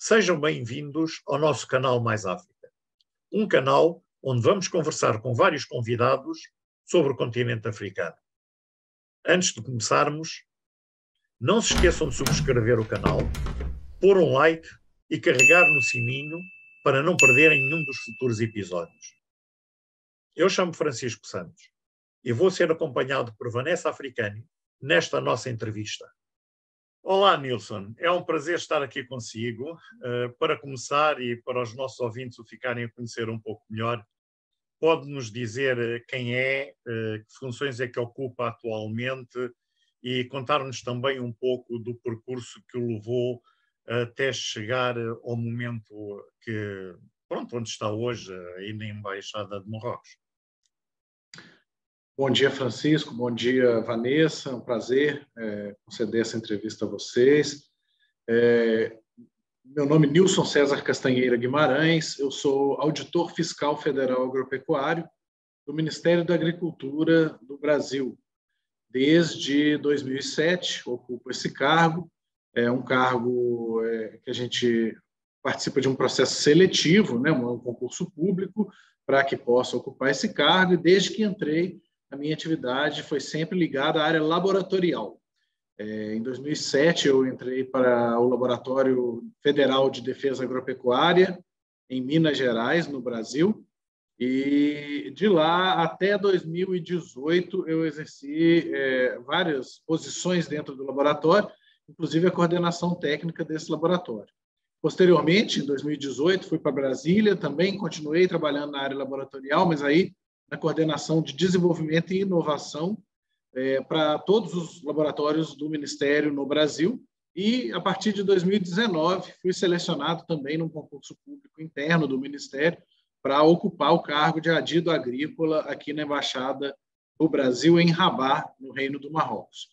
Sejam bem-vindos ao nosso canal Mais África, um canal onde vamos conversar com vários convidados sobre o continente africano. Antes de começarmos, não se esqueçam de subscrever o canal, pôr um like e carregar no sininho para não perderem nenhum dos futuros episódios. Eu chamo Francisco Santos e vou ser acompanhado por Vanessa Africani nesta nossa entrevista. Olá, Nilson. É um prazer estar aqui consigo. Para começar e para os nossos ouvintes o ficarem a conhecer um pouco melhor, pode-nos dizer quem é, que funções é que ocupa atualmente e contar-nos também um pouco do percurso que o levou até chegar ao momento onde está hoje, aí na Embaixada de Marrocos. Bom dia, Francisco. Bom dia, Vanessa. É um prazer conceder essa entrevista a vocês. Meu nome é Nilson César Castanheira Guimarães. Eu sou auditor fiscal federal agropecuário do Ministério da Agricultura do Brasil. Desde 2007, ocupo esse cargo. É um cargo que a gente participa de um processo seletivo, né, um concurso público, para que possa ocupar esse cargo. E desde que entrei, a minha atividade foi sempre ligada à área laboratorial. Em 2007, eu entrei para o Laboratório Federal de Defesa Agropecuária, em Minas Gerais, no Brasil, e de lá até 2018 eu exerci várias posições dentro do laboratório, inclusive a coordenação técnica desse laboratório. Posteriormente, em 2018, fui para Brasília, também continuei trabalhando na área laboratorial, mas aí na coordenação de desenvolvimento e inovação para todos os laboratórios do Ministério no Brasil. E, a partir de 2019, fui selecionado também num concurso público interno do Ministério para ocupar o cargo de adido agrícola aqui na Embaixada do Brasil, em Rabat, no Reino do Marrocos.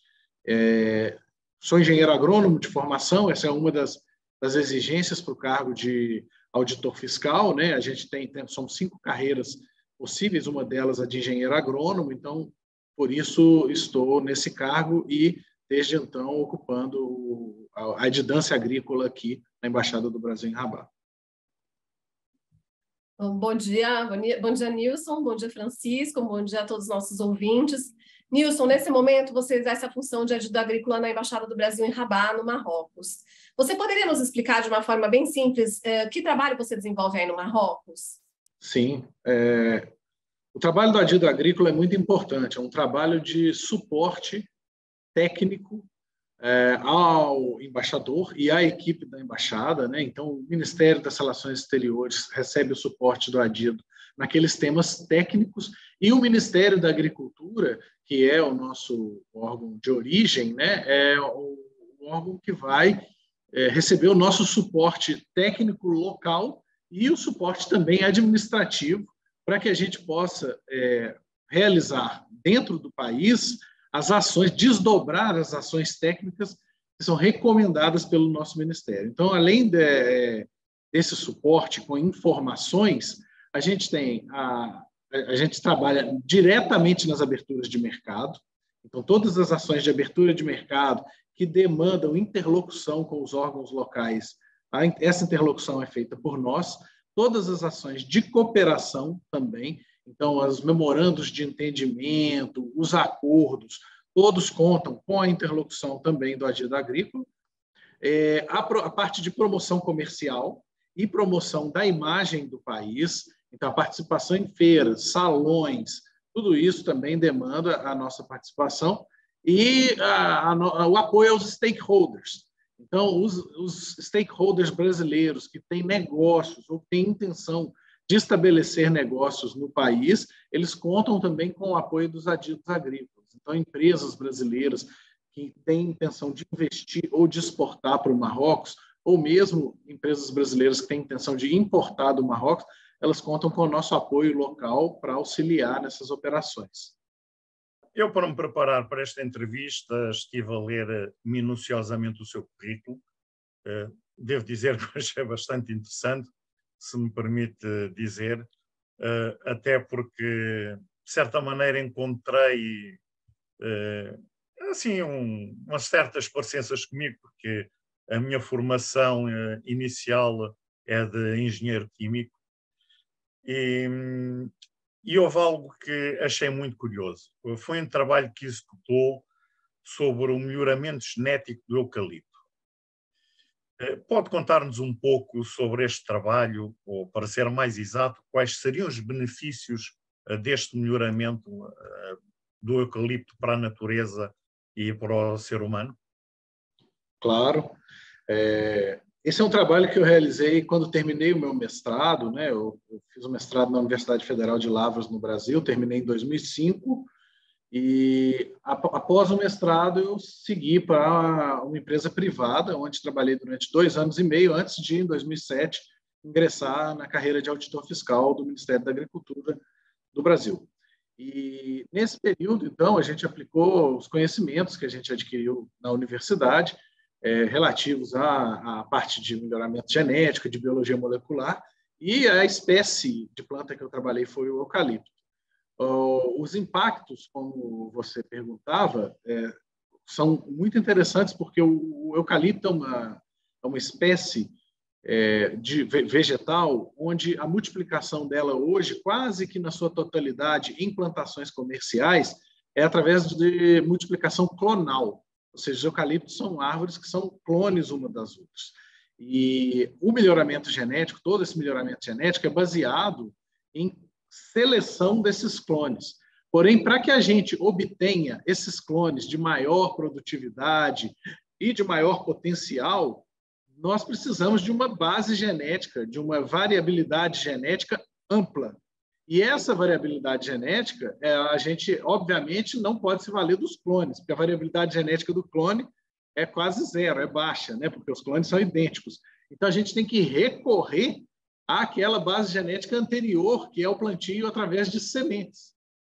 Sou engenheiro agrônomo de formação, essa é uma das exigências para o cargo de auditor fiscal, né? A gente são 5 carreiras possíveis, uma delas a de engenheiro agrônomo, então, por isso estou nesse cargo e, desde então, ocupando a adidância agrícola aqui na Embaixada do Brasil em Rabat. Bom dia, Nilson, bom dia, Francisco, bom dia a todos os nossos ouvintes. Nilson, nesse momento você exerce a função de adido agrícola na Embaixada do Brasil em Rabat, no Marrocos. Você poderia nos explicar de uma forma bem simples que trabalho você desenvolve aí no Marrocos? Sim, o trabalho do adido agrícola é muito importante, é um trabalho de suporte técnico ao embaixador e à equipe da embaixada, né? Então, o Ministério das Relações Exteriores recebe o suporte do adido naqueles temas técnicos e o Ministério da Agricultura, que é o nosso órgão de origem, né? É o órgão que vai receber o nosso suporte técnico local e o suporte também administrativo para que a gente possa realizar dentro do país as ações, desdobrar as ações técnicas que são recomendadas pelo nosso Ministério. Então, além desse suporte com informações, a gente trabalha diretamente nas aberturas de mercado. Então, todas as ações de abertura de mercado que demandam interlocução com os órgãos locais, essa interlocução é feita por nós. Todas as ações de cooperação também, então, os memorandos de entendimento, os acordos, todos contam com a interlocução também do adido agrícola. A parte de promoção comercial e promoção da imagem do país, então, a participação em feiras, salões, tudo isso também demanda a nossa participação e o apoio aos stakeholders. Então, os stakeholders brasileiros que têm negócios ou têm intenção de estabelecer negócios no país, eles contam também com o apoio dos adidos agrícolas. Então, empresas brasileiras que têm intenção de investir ou de exportar para o Marrocos, ou mesmo empresas brasileiras que têm intenção de importar do Marrocos, elas contam com o nosso apoio local para auxiliar nessas operações. Eu, para me preparar para esta entrevista, estive a ler minuciosamente o seu currículo. Devo dizer que achei bastante interessante, se me permite dizer, até porque, de certa maneira, encontrei assim, umas certas parecenças comigo, porque A minha formação inicial é de engenheiro químico e, e houve algo que achei muito curioso. Foi um trabalho que executou sobre o melhoramento genético do eucalipto. Pode contar-nos um pouco sobre este trabalho, ou, para ser mais exato, quais seriam os benefícios deste melhoramento do eucalipto para a natureza e para o ser humano? Claro. Esse é um trabalho que eu realizei quando terminei o meu mestrado, né? Eu fiz o mestrado na Universidade Federal de Lavras, no Brasil, terminei em 2005, e após o mestrado eu segui para uma empresa privada, onde trabalhei durante 2 anos e meio, antes de, em 2007, ingressar na carreira de auditor fiscal do Ministério da Agricultura do Brasil. E nesse período, então, a gente aplicou os conhecimentos que a gente adquiriu na universidade, relativos à parte de melhoramento genético, de biologia molecular, e a espécie de planta que eu trabalhei foi o eucalipto. Os impactos, como você perguntava, são muito interessantes, porque o eucalipto é uma espécie de vegetal onde a multiplicação dela hoje, quase que na sua totalidade, em plantações comerciais, é através de multiplicação clonal. Ou seja, os eucaliptos são árvores que são clones uma das outras. E o melhoramento genético, todo esse melhoramento genético é baseado em seleção desses clones. Porém, para que a gente obtenha esses clones de maior produtividade e de maior potencial, nós precisamos de uma base genética, de uma variabilidade genética ampla. E essa variabilidade genética, a gente, obviamente, não pode se valer dos clones, porque a variabilidade genética do clone é quase zero, é baixa, né? Porque os clones são idênticos. Então, a gente tem que recorrer àquela base genética anterior, que é o plantio através de sementes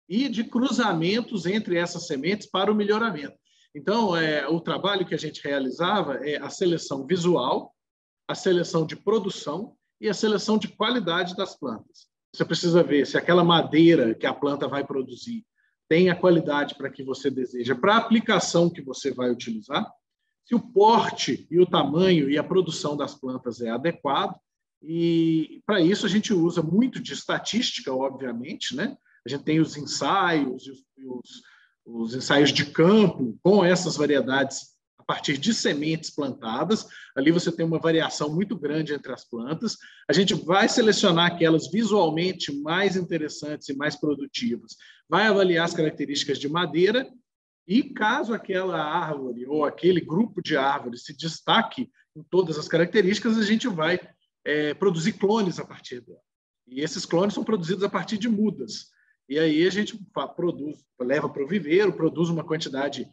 e de cruzamentos entre essas sementes para o melhoramento. Então, o trabalho que a gente realizava é a seleção visual, a seleção de produção e a seleção de qualidade das plantas. Você precisa ver se aquela madeira que a planta vai produzir tem a qualidade para que você deseja, para a aplicação que você vai utilizar, se o porte e o tamanho e a produção das plantas é adequado. E para isso a gente usa muito de estatística, obviamente, né? A gente tem os ensaios, os ensaios de campo com essas variedades a partir de sementes plantadas. Ali você tem uma variação muito grande entre as plantas. A gente vai selecionar aquelas visualmente mais interessantes e mais produtivas, vai avaliar as características de madeira e, caso aquela árvore ou aquele grupo de árvores se destaque em todas as características, a gente vai produzir clones a partir dela. E esses clones são produzidos a partir de mudas. E aí a gente leva para o viveiro, produz uma quantidade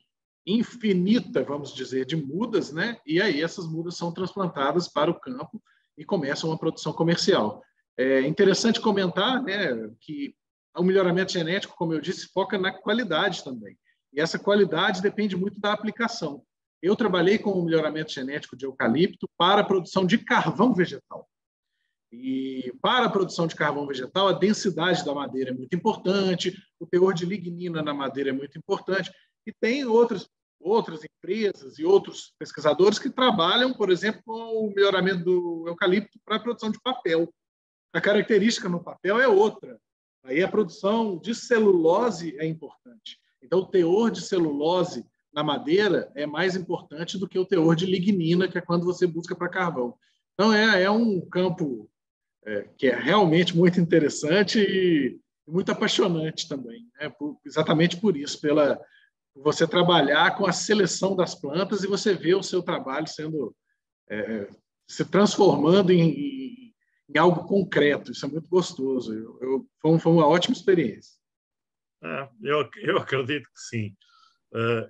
infinita, vamos dizer, de mudas, né? E aí essas mudas são transplantadas para o campo e começa uma produção comercial. É interessante comentar, né, que o melhoramento genético, como eu disse, foca na qualidade também. E essa qualidade depende muito da aplicação. Eu trabalhei com o melhoramento genético de eucalipto para a produção de carvão vegetal. E para a produção de carvão vegetal, a densidade da madeira é muito importante, o teor de lignina na madeira é muito importante, e tem outras empresas e outros pesquisadores que trabalham, por exemplo, com o melhoramento do eucalipto para a produção de papel. A característica no papel é outra. Aí a produção de celulose é importante. Então, o teor de celulose na madeira é mais importante do que o teor de lignina, que é quando você busca para carvão. Então, é um campo que é realmente muito interessante e muito apaixonante também, né? Exatamente por isso, por você trabalhar com a seleção das plantas e você ver o seu trabalho se transformando em algo concreto. Isso é muito gostoso. Foi uma ótima experiência. Eu acredito que sim.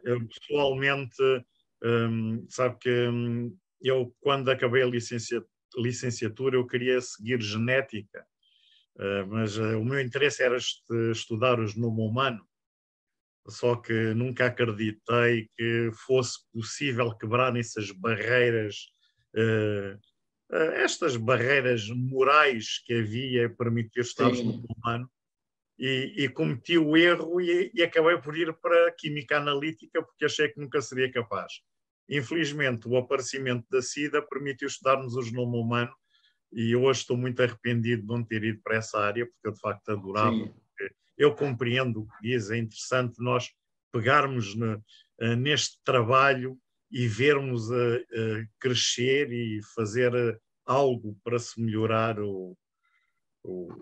Eu pessoalmente, sabe que eu, quando acabei a licenciatura, eu queria seguir genética, mas o meu interesse era estudar o genoma humano, só que nunca acreditei que fosse possível quebrar essas barreiras, estas barreiras morais que havia para permitir estudar o genoma humano, e cometi o erro e acabei por ir para a química analítica porque achei que nunca seria capaz. Infelizmente, o aparecimento da SIDA permitiu estudarmos o genoma humano e eu hoje estou muito arrependido de não ter ido para essa área, porque eu de facto adorava. Sim. Eu compreendo o que diz, é interessante nós pegarmos neste trabalho e vermos a crescer e fazer algo para se melhorar o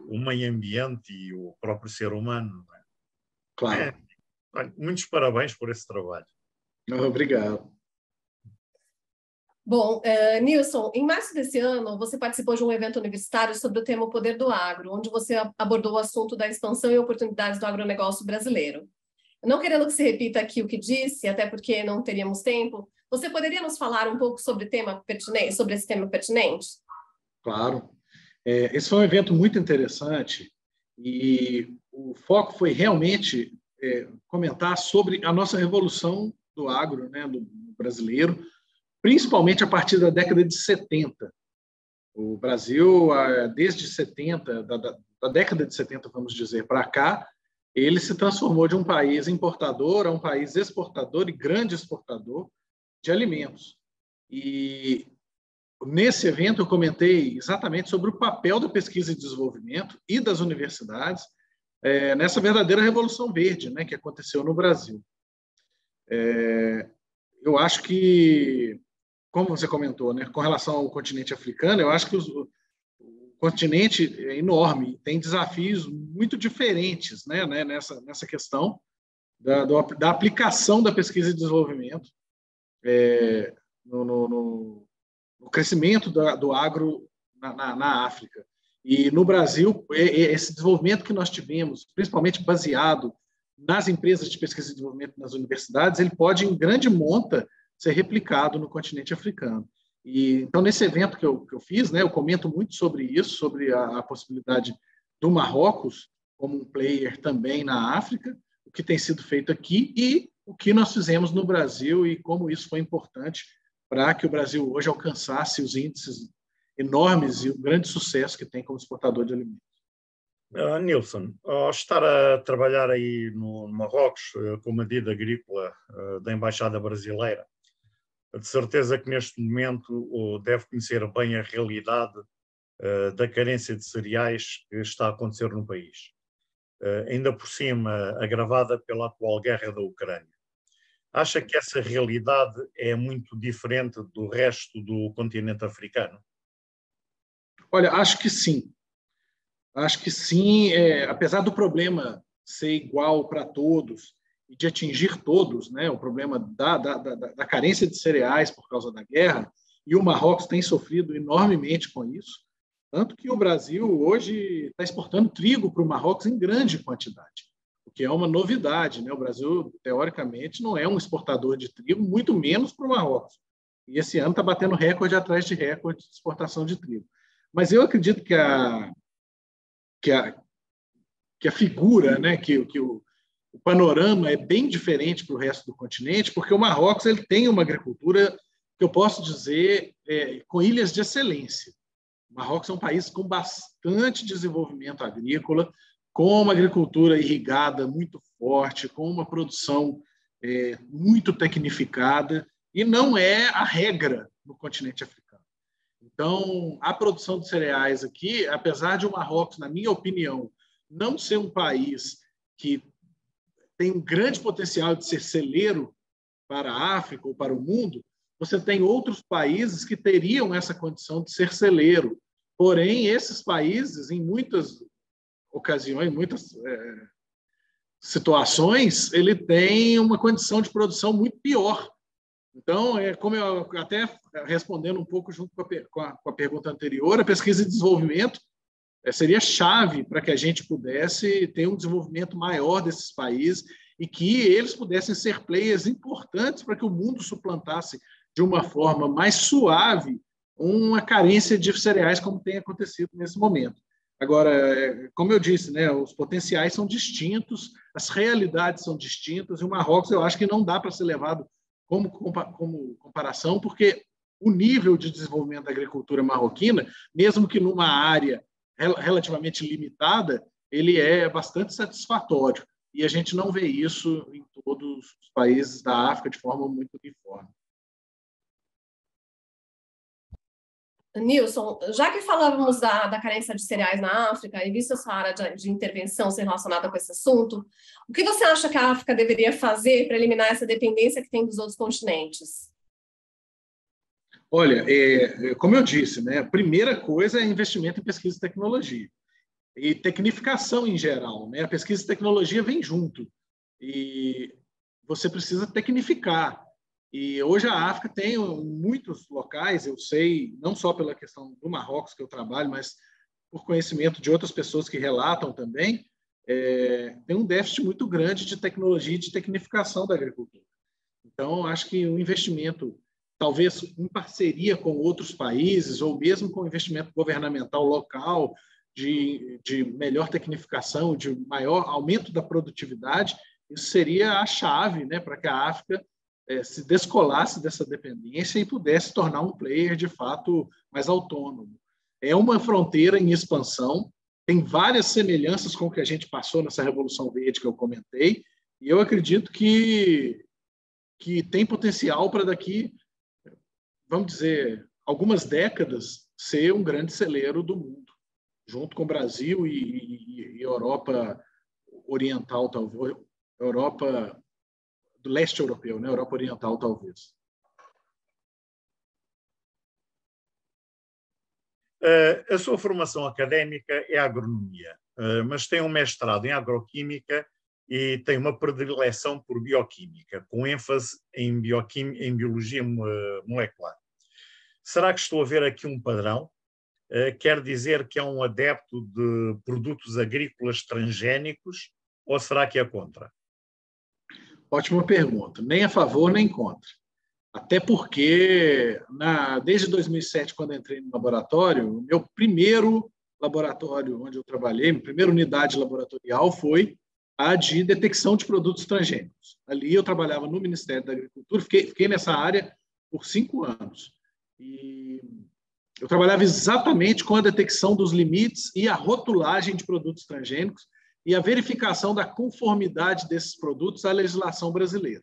meio ambiente e o próprio ser humano. Claro. Muitos parabéns por esse trabalho. Obrigado. Bom, Nilson, em março desse ano, você participou de um evento universitário sobre o tema O Poder do Agro, onde você abordou o assunto da expansão e oportunidades do agronegócio brasileiro. Não querendo que se repita aqui o que disse, até porque não teríamos tempo, você poderia nos falar um pouco sobre esse tema pertinente? Claro. Esse foi um evento muito interessante e o foco foi realmente comentar sobre a nossa revolução do agro, né, do brasileiro, principalmente a partir da década de 70. O Brasil, desde 70, da década de 70, vamos dizer, para cá, ele se transformou de um país importador a um país exportador e grande exportador de alimentos. E nesse evento eu comentei exatamente sobre o papel da pesquisa e desenvolvimento e das universidades nessa verdadeira revolução verde, né, que aconteceu no Brasil. Eu acho que, como você comentou, né, com relação ao continente africano, eu acho que o continente é enorme, tem desafios muito diferentes, né, nessa questão da aplicação da pesquisa e desenvolvimento no crescimento do agro na África. E no Brasil, esse desenvolvimento que nós tivemos, principalmente baseado nas empresas de pesquisa e desenvolvimento nas universidades, ele pode, em grande monta, ser replicado no continente africano. E, então, nesse evento que eu fiz, né, eu comento muito sobre isso, sobre a possibilidade do Marrocos como um player também na África, o que tem sido feito aqui e o que nós fizemos no Brasil e como isso foi importante para que o Brasil hoje alcançasse os índices enormes e o grande sucesso que tem como exportador de alimentos. Nilson, ao estar a trabalhar aí no Marrocos como medida agrícola da Embaixada Brasileira, de certeza que neste momento deve conhecer bem a realidade da carência de cereais que está a acontecer no país. Ainda por cima, agravada pela atual guerra da Ucrânia. Acha que essa realidade é muito diferente do resto do continente africano? Olha, acho que sim. Acho que sim, apesar do problema ser igual para todos e de atingir todos, né, o problema da carência de cereais por causa da guerra, e o Marrocos tem sofrido enormemente com isso, tanto que o Brasil hoje está exportando trigo para o Marrocos em grande quantidade, o que é uma novidade, né? O Brasil, teoricamente, não é um exportador de trigo, muito menos para o Marrocos. E esse ano está batendo recorde atrás de recorde de exportação de trigo. Mas eu acredito que a figura, né, que o panorama é bem diferente para o resto do continente, porque o Marrocos ele tem uma agricultura que eu posso dizer com ilhas de excelência. O Marrocos é um país com bastante desenvolvimento agrícola, com uma agricultura irrigada muito forte, com uma produção muito tecnificada, e não é a regra no continente africano. Então, a produção de cereais aqui, apesar de o Marrocos, na minha opinião, não ser um país que tem um grande potencial de ser celeiro para a África ou para o mundo, você tem outros países que teriam essa condição de ser celeiro. Porém, esses países, em muitas ocasiões, muitas situações, ele tem uma condição de produção muito pior. Então, como eu até respondendo um pouco junto com a pergunta anterior, a pesquisa e desenvolvimento seria chave para que a gente pudesse ter um desenvolvimento maior desses países e que eles pudessem ser players importantes para que o mundo suplantasse de uma forma mais suave uma carência de cereais como tem acontecido nesse momento. Agora, como eu disse, né, os potenciais são distintos, as realidades são distintas, e o Marrocos eu acho que não dá para ser levado como comparação, porque o nível de desenvolvimento da agricultura marroquina, mesmo que numa área relativamente limitada, ele é bastante satisfatório. E a gente não vê isso em todos os países da África de forma muito uniforme. Nilson, já que falávamos da carência de cereais na África e vista a sua área de intervenção ser relacionada com esse assunto, o que você acha que a África deveria fazer para eliminar essa dependência que tem dos outros continentes? Olha, como eu disse, né, a primeira coisa é investimento em pesquisa e tecnologia. E tecnificação em geral, né? A pesquisa e tecnologia vem junto. E você precisa tecnificar. E hoje a África tem muitos locais, eu sei, não só pela questão do Marrocos que eu trabalho, mas por conhecimento de outras pessoas que relatam também, tem um déficit muito grande de tecnologia e de tecnificação da agricultura. Então, acho que o investimento, talvez em parceria com outros países, ou mesmo com investimento governamental local, de melhor tecnificação, de maior aumento da produtividade, isso seria a chave, né, para que a África se descolasse dessa dependência e pudesse tornar um player, de fato, mais autônomo. É uma fronteira em expansão, tem várias semelhanças com o que a gente passou nessa Revolução Verde que eu comentei, e eu acredito que tem potencial para daqui, vamos dizer, algumas décadas, ser um grande celeiro do mundo, junto com o Brasil e Europa Oriental, talvez, Europa do leste europeu, né? Europa Oriental, talvez. A sua formação académica é agronomia, mas tem um mestrado em agroquímica e tem uma predileção por bioquímica, com ênfase em biologia molecular. Será que estou a ver aqui um padrão? Quer dizer que é um adepto de produtos agrícolas transgénicos ou será que é contra? Ótima pergunta. Nem a favor, nem contra. Até porque, desde 2007, quando entrei no laboratório, meu primeiro laboratório onde eu trabalhei, minha primeira unidade laboratorial foi a de detecção de produtos transgênicos. Ali eu trabalhava no Ministério da Agricultura, fiquei nessa área por 5 anos. E eu trabalhava exatamente com a detecção dos limites e a rotulagem de produtos transgênicos e a verificação da conformidade desses produtos à legislação brasileira.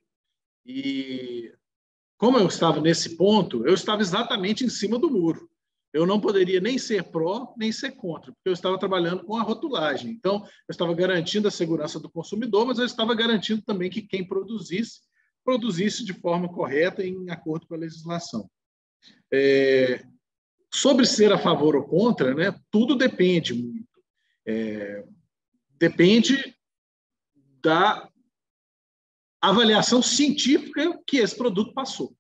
E como eu estava nesse ponto, eu estava exatamente em cima do muro. Eu não poderia nem ser pró, nem ser contra, porque eu estava trabalhando com a rotulagem. Então, eu estava garantindo a segurança do consumidor, mas eu estava garantindo também que quem produzisse de forma correta e em acordo com a legislação. Sobre ser a favor ou contra, né, tudo depende muito. Depende da avaliação científica que esse produto passou.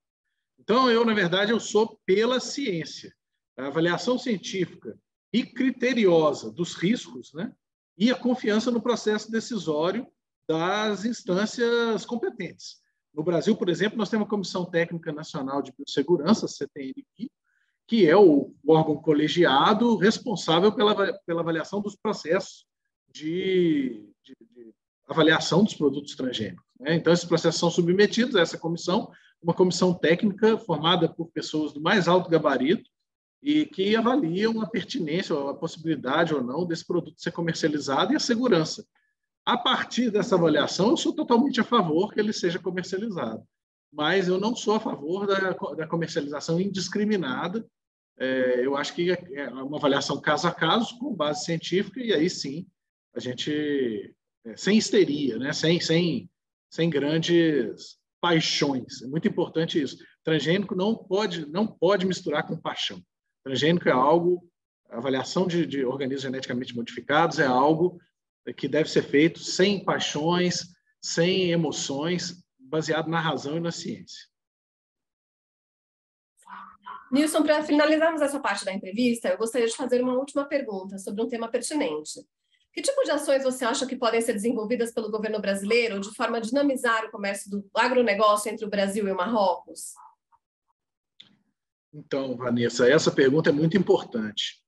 Então, na verdade, eu sou pela ciência. A avaliação científica e criteriosa dos riscos, né, e a confiança no processo decisório das instâncias competentes. No Brasil, por exemplo, nós temos a Comissão Técnica Nacional de Biossegurança, CTNBio, que é o órgão colegiado responsável pela avaliação dos processos de avaliação dos produtos transgênicos. Né? Então, esses processos são submetidos a essa comissão, uma comissão técnica formada por pessoas do mais alto gabarito e que avaliam a pertinência, ou a possibilidade ou não desse produto ser comercializado e a segurança. A partir dessa avaliação, eu sou totalmente a favor que ele seja comercializado, mas eu não sou a favor da comercialização indiscriminada. Eu acho que é uma avaliação caso a caso, com base científica, e aí sim, a gente, sem histeria, né? sem grandes paixões. É muito importante isso. Transgênico não pode misturar com paixão. Transgênico é algo, a avaliação de organismos geneticamente modificados é algo que deve ser feito sem paixões, sem emoções, baseado na razão e na ciência. Nilson, para finalizarmos essa parte da entrevista, eu gostaria de fazer uma última pergunta sobre um tema pertinente. Que tipo de ações você acha que podem ser desenvolvidas pelo governo brasileiro de forma a dinamizar o comércio do agronegócio entre o Brasil e o Marrocos? Então, Vanessa, essa pergunta é muito importante.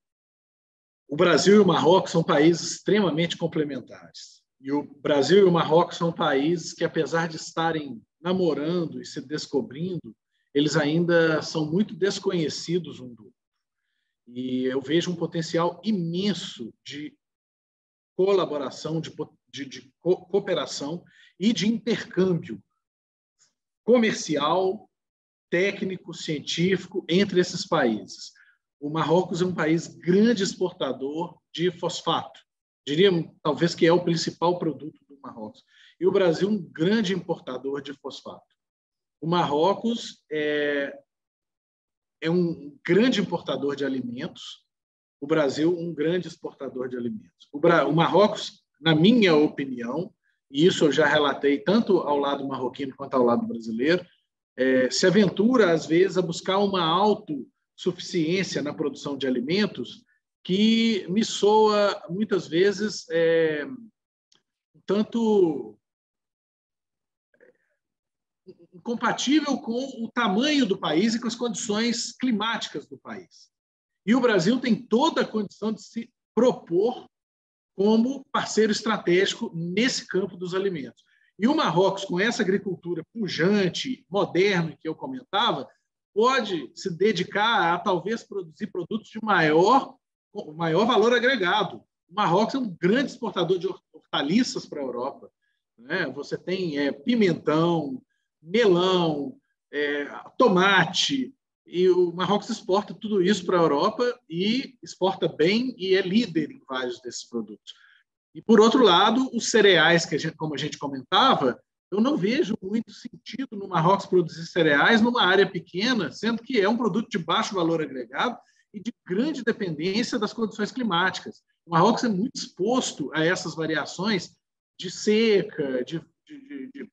O Brasil e o Marrocos são países extremamente complementares. E o Brasil e o Marrocos são países que, apesar de estarem namorando e se descobrindo, eles ainda são muito desconhecidos um do outro. E eu vejo um potencial imenso de colaboração, de cooperação e de intercâmbio comercial, técnico, científico entre esses países. o Marrocos é um país grande exportador de fosfato. Diria, talvez, que é o principal produto do Marrocos. E o Brasil, um grande importador de fosfato. O Marrocos é um grande importador de alimentos. O Brasil, um grande exportador de alimentos. O Marrocos, na minha opinião, e isso eu já relatei tanto ao lado marroquino quanto ao lado brasileiro, se aventura, às vezes, a buscar uma autossuficiência na produção de alimentos que me soa, muitas vezes, um tanto incompatível com o tamanho do país e com as condições climáticas do país. E o Brasil tem toda a condição de se propor como parceiro estratégico nesse campo dos alimentos. E o Marrocos, com essa agricultura pujante, moderna, que eu comentava, pode se dedicar a talvez produzir produtos de maior valor agregado. O Marrocos é um grande exportador de hortaliças para a Europa, né? Você tem pimentão, melão, tomate, e o Marrocos exporta tudo isso para a Europa e exporta bem e é líder em vários desses produtos. E, por outro lado, os cereais, como a gente comentava, eu não vejo muito sentido no Marrocos produzir cereais numa área pequena, sendo que é um produto de baixo valor agregado e de grande dependência das condições climáticas. O Marrocos é muito exposto a essas variações de seca, de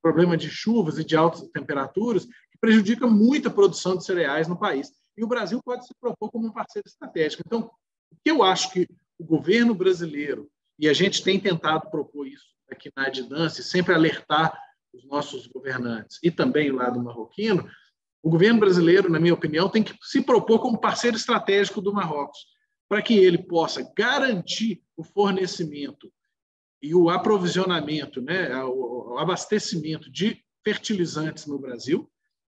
problema de chuvas e de altas temperaturas, que prejudica muito a produção de cereais no país. E o Brasil pode se propor como um parceiro estratégico. Então, o que eu acho que o governo brasileiro, e a gente tem tentado propor isso aqui na Adidance, sempre alertar os nossos governantes e também o lado marroquino, o governo brasileiro, na minha opinião, tem que se propor como parceiro estratégico do Marrocos, para que ele possa garantir o fornecimento e o aprovisionamento, né, o abastecimento de fertilizantes no Brasil,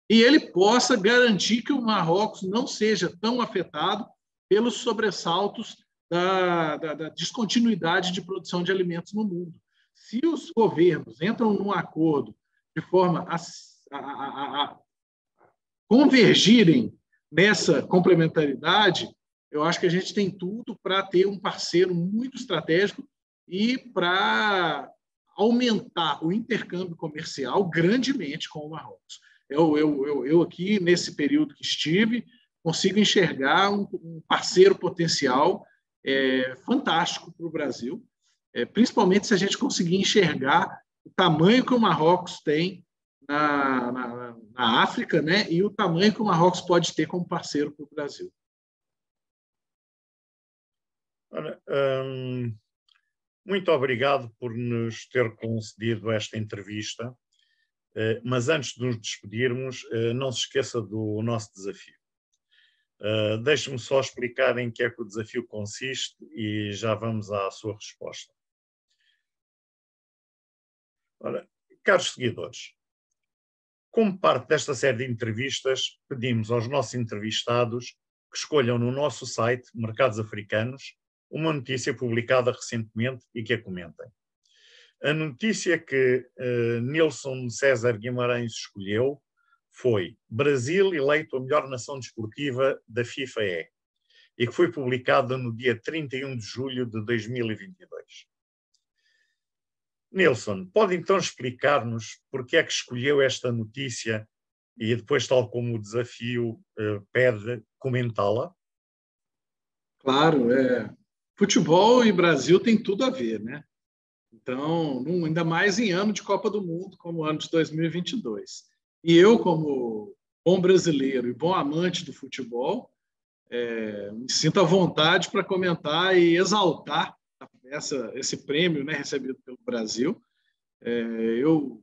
e ele possa garantir que o Marrocos não seja tão afetado pelos sobressaltos da descontinuidade de produção de alimentos no mundo. Se os governos entram num acordo de forma a convergirem nessa complementaridade, eu acho que a gente tem tudo para ter um parceiro muito estratégico e para aumentar o intercâmbio comercial grandemente com o Marrocos. Eu aqui, nesse período que estive, consigo enxergar um parceiro potencial fantástico para o Brasil, principalmente se a gente conseguir enxergar o tamanho que o Marrocos tem na África, né, e o tamanho que o Marrocos pode ter como parceiro para o Brasil. Olha, muito obrigado por nos ter concedido esta entrevista, mas antes de nos despedirmos, não se esqueça do nosso desafio. Deixe-me só explicar em que é que o desafio consiste e já vamos à sua resposta. Ora, caros seguidores, como parte desta série de entrevistas, pedimos aos nossos entrevistados que escolham no nosso site, Mercados Africanos, uma notícia publicada recentemente e que a comentem. A notícia que Nilson César Guimarães escolheu foi Brasil eleito a melhor nação desportiva da FIFA e que foi publicada no dia 31 de julho de 2022. Nilson, pode então explicar-nos porque é que escolheu esta notícia e depois, tal como o desafio pede, comentá-la? Claro, futebol e Brasil tem tudo a ver, né? Então, ainda mais em ano de Copa do Mundo, como o ano de 2022. E eu, como bom brasileiro e bom amante do futebol, me sinto à vontade para comentar e exaltar esse prêmio, né, recebido pelo Brasil. Eu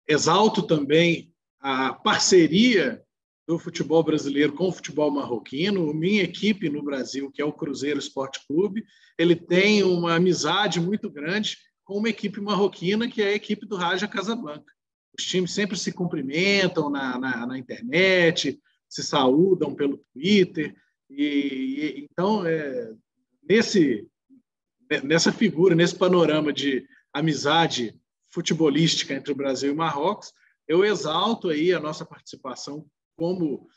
exalto também a parceria do futebol brasileiro com o futebol marroquino. Minha equipe no Brasil, que é o Cruzeiro Esporte Clube, ele tem uma amizade muito grande com uma equipe marroquina, que é a equipe do Raja Casablanca. Os times sempre se cumprimentam na internet, se saúdam pelo Twitter. Então, nessa figura, nesse panorama de amizade futebolística entre o Brasil e o Marrocos, eu exalto aí a nossa participação como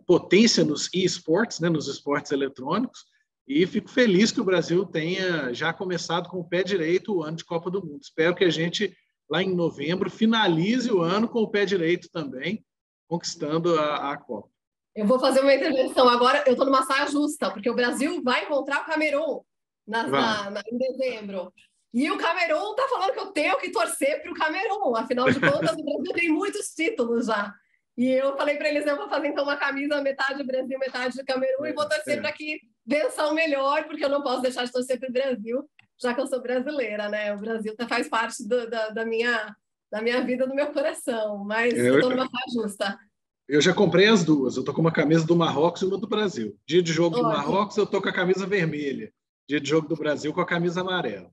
potência nos e-sports, né, nos esportes eletrônicos, e fico feliz que o Brasil tenha já começado com o pé direito o ano de Copa do Mundo. Espero que a gente, lá em novembro, finalize o ano com o pé direito também, conquistando a Copa. Eu vou fazer uma intervenção agora. Eu estou numa saia justa, porque o Brasil vai encontrar o Camerun em dezembro. E o Camerun está falando que eu tenho que torcer para o Camerun. Afinal de contas, o Brasil tem muitos títulos já. E eu falei para eles, eu vou fazer então uma camisa metade Brasil, metade Camerun, e vou torcer para que vença o melhor, porque eu não posso deixar de torcer para o Brasil, já que eu sou brasileira, né? O Brasil faz parte da minha vida, do meu coração. Mas eu estou numa saia justa. Eu já comprei as duas. Eu estou com uma camisa do Marrocos e uma do Brasil. Dia de jogo do Marrocos, eu estou com a camisa vermelha. Dia de jogo do Brasil, com a camisa amarela.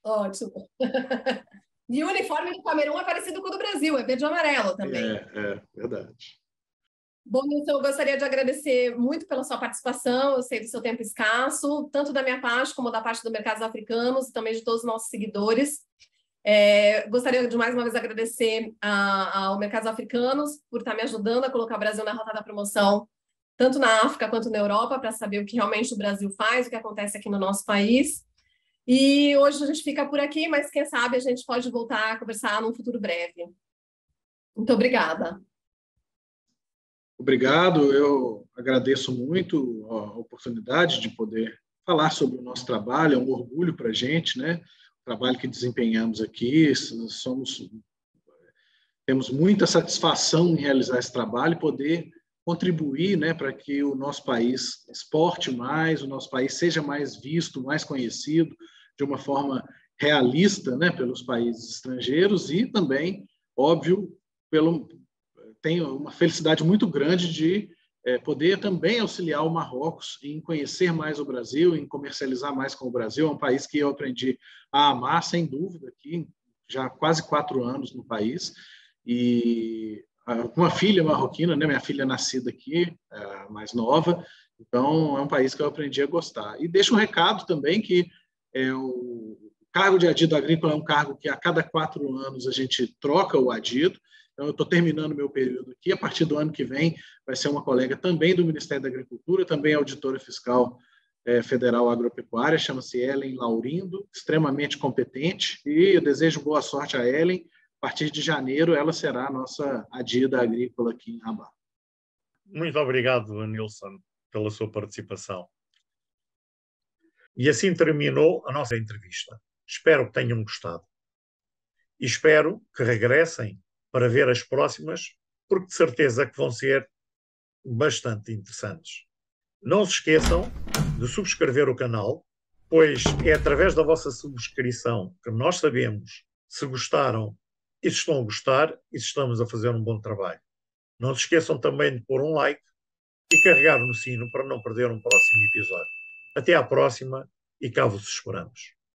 Ótimo. E o uniforme do Camerun é parecido com o do Brasil, é verde e amarelo também. Verdade. Bom, Nilson, eu gostaria de agradecer muito pela sua participação. Eu sei do seu tempo escasso, tanto da minha parte como da parte do Mercados Africanos e também de todos os nossos seguidores. Gostaria de mais uma vez agradecer ao Mercados Africanos por estar me ajudando a colocar o Brasil na rota da promoção, tanto na África quanto na Europa, para saber o que realmente o Brasil faz, o que acontece aqui no nosso país. E hoje a gente fica por aqui, mas quem sabe a gente pode voltar a conversar num futuro breve. Muito obrigada. Obrigado, eu agradeço muito a oportunidade de poder falar sobre o nosso trabalho, é um orgulho para a gente, né? O trabalho que desempenhamos aqui, temos muita satisfação em realizar esse trabalho e poder contribuir, né, para que o nosso país exporte mais, o nosso país seja mais visto, mais conhecido, de uma forma realista, né, pelos países estrangeiros e também, óbvio, tenho uma felicidade muito grande de poder também auxiliar o Marrocos em conhecer mais o Brasil, em comercializar mais com o Brasil. É um país que eu aprendi a amar, sem dúvida, aqui, já há quase 4 anos no país, e uma filha marroquina, né, minha filha é nascida aqui, mais nova, então é um país que eu aprendi a gostar. E deixo um recado também que o cargo de adido agrícola é um cargo que a cada 4 anos a gente troca o adido. Então, eu estou terminando meu período aqui. A partir do ano que vem, vai ser uma colega também do Ministério da Agricultura, também auditora fiscal federal agropecuária, chama-se Ellen Laurindo, extremamente competente. E eu desejo boa sorte a Ellen. A partir de janeiro, ela será a nossa adida agrícola aqui em Rabat. Muito obrigado, Nilson, pela sua participação. E assim terminou a nossa entrevista. Espero que tenham gostado. E espero que regressem para ver as próximas, porque de certeza que vão ser bastante interessantes. Não se esqueçam de subscrever o canal, pois é através da vossa subscrição que nós sabemos se gostaram e se estão a gostar e se estamos a fazer um bom trabalho. Não se esqueçam também de pôr um like e carregar no sino para não perder um próximo episódio. Até à próxima e cá vos esperamos.